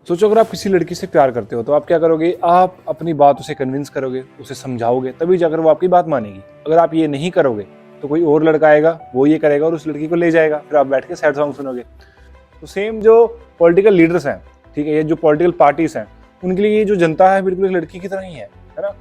सोचो अगर आप किसी लड़की से प्यार करते हो तो आप क्या करोगे, आप अपनी बात उसे कन्विंस करोगे, उसे समझाओगे, तभी जाकर वो आपकी बात मानेगी। अगर आप ये नहीं करोगे तो कोई और लड़का आएगा, वो ये करेगा और उस लड़की को ले जाएगा, फिर आप बैठ के सैड सॉन्ग सुनोगे। तो सेम जो पॉलिटिकल लीडर्स हैं, ठीक है, ये जो पॉलिटिकल पार्टीज हैं, उनके लिए ये जो जनता है बिल्कुल एक लड़की की तरह ही है ना।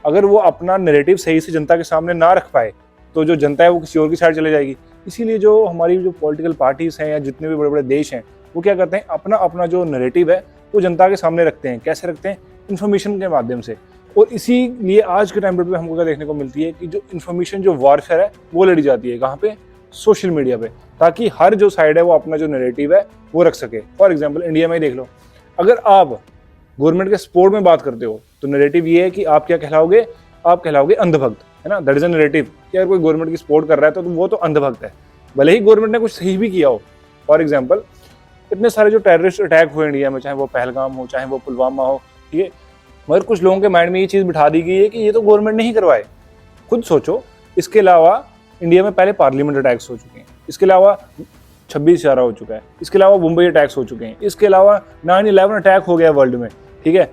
अगर वो अपना नैरेटिव सही से जनता के सामने ना रख पाए तो जो जनता है वो किसी और की साइड चले जाएगी। इसीलिए जो हमारी जो पॉलिटिकल पार्टीज हैं या जितने भी बड़े बड़े देश हैं, वो क्या करते हैं, अपना अपना जो नैरेटिव है वो जनता के सामने रखते हैं। कैसे रखते हैं? इन्फॉर्मेशन के माध्यम से। और इसीलिए आज के टाइम पर हमको क्या देखने को मिलती है कि जो इन्फॉर्मेशन, जो वॉरफेयर है, वो लड़ी जाती है। कहाँ पे? सोशल मीडिया पे, ताकि हर जो साइड है वो अपना जो नैरेटिव है वो रख सके। फॉर एग्जाम्पल इंडिया में ही देख लो, अगर आप गवर्नमेंट के सपोर्ट में बात करते हो तो नैरेटिव ये है कि आप क्या कहलाओगे, आप कहलाओगे अंधभक्त, है ना। दैट इज अ नैरेटिव कि अगर कोई गवर्नमेंट की सपोर्ट कर रहा है तो वो तो अंधभक्त है, भले ही गवर्नमेंट ने कुछ सही भी किया हो। फॉर एग्जाम्पल इतने सारे जो टेररिस्ट अटैक हुए इंडिया में, चाहे वो पहलगाम हो, चाहे वो पुलवामा हो, ठीक है, मगर कुछ लोगों के माइंड में ये चीज़ बिठा दी गई है कि ये तो गवर्नमेंट ने ही करवाए। खुद सोचो, इसके अलावा इंडिया में पहले पार्लियामेंट अटैक्स हो चुके हैं, इसके अलावा 26/11 हो चुका है, इसके अलावा मुंबई अटैक्स हो चुके हैं, इसके अलावा 9/11 अटैक हो गया वर्ल्ड में, ठीक है।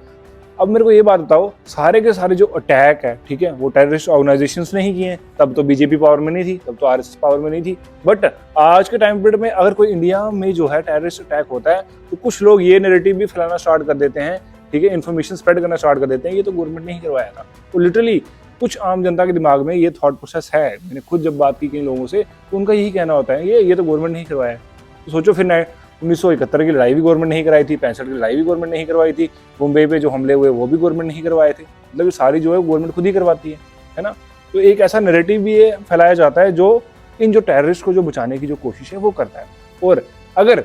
अब मेरे को ये बात बताओ, सारे के सारे जो अटैक है, ठीक है, वो टेररिस्ट ऑर्गेनाइजेशंस ने ही किए हैं। तब तो बीजेपी पावर में नहीं थी, तब तो आरएसएस पावर में नहीं थी। बट आज के टाइम पीरियड में अगर कोई इंडिया में जो है टेररिस्ट अटैक होता है तो कुछ लोग ये नैरेटिव भी फैलाना स्टार्ट कर देते हैं, ठीक है, इन्फॉर्मेशन स्प्रेड करना स्टार्ट कर देते हैं, ये तो गवर्नमेंट ने ही करवाया था। तो लिटरली कुछ आम जनता के दिमाग में ये थॉट प्रोसेस है। मैंने खुद जब बात की कई लोगों से तो उनका यही कहना होता है ये तो गवर्नमेंट ने ही करवाया है। तो सोचो फिर 1971 की लड़ाई भी गवर्नमेंट नहीं कराई थी, 65 की लड़ाई भी गवर्नमेंट नहीं करवाई थी, मुंबई पे जो हमले हुए वो भी गवर्नमेंट नहीं करवाए थे। मतलब ये सारी जो है गवर्नमेंट खुद ही करवाती है ना। तो एक ऐसा नैरेटिव भी ये फैलाया जाता है जो इन जो टेररिस्ट को जो बचाने की जो कोशिश है वो करता है। और अगर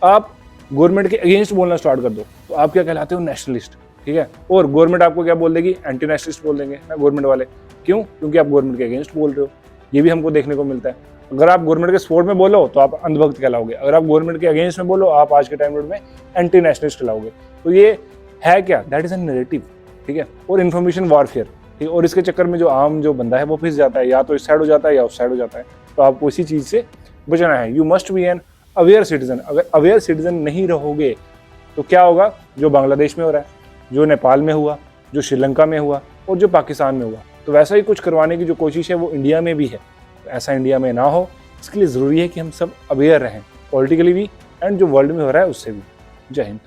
आप गवर्नमेंट के अगेंस्ट बोलना स्टार्ट कर दो तो आप क्या कहलाते हो? नेशनलिस्ट, ठीक है। और गवर्नमेंट आपको क्या बोल देगी? एंटी नेशनलिस्ट बोल देंगे ना गवर्नमेंट वाले। क्यों? क्योंकि आप गवर्नमेंट के अगेंस्ट बोल रहे हो। ये भी हमको देखने को मिलता है। अगर आप गवर्नमेंट के सपोर्ट में बोलो तो आप अंधभक्त कहलाओगे, अगर आप गवर्नमेंट के अगेंस्ट में बोलो आप आज के टाइम में एंटी नेशनलिस्ट कहलाओगे। तो ये है क्या? दैट इज अ नैरेटिव, ठीक है, और इन्फॉर्मेशन वॉरफेयर, ठीक है। और इसके चक्कर में जो आम जो बंदा है वो फंस जाता है, या तो इस साइड हो जाता है या उस साइड हो जाता है। तो आपको इसी चीज़ से बचना है। You must be an aware citizen. अगर अवेयर सिटीजन नहीं रहोगे तो क्या होगा? जो बांग्लादेश में हो रहा है, जो नेपाल में हुआ, जो श्रीलंका में हुआ और जो पाकिस्तान में हुआ, तो वैसा ही कुछ करवाने की जो कोशिश है वो इंडिया में भी है। तो ऐसा इंडिया में ना हो, इसके लिए ज़रूरी है कि हम सब अवेयर रहें, पॉलिटिकली भी एंड जो वर्ल्ड में हो रहा है उससे भी। जय हिंद।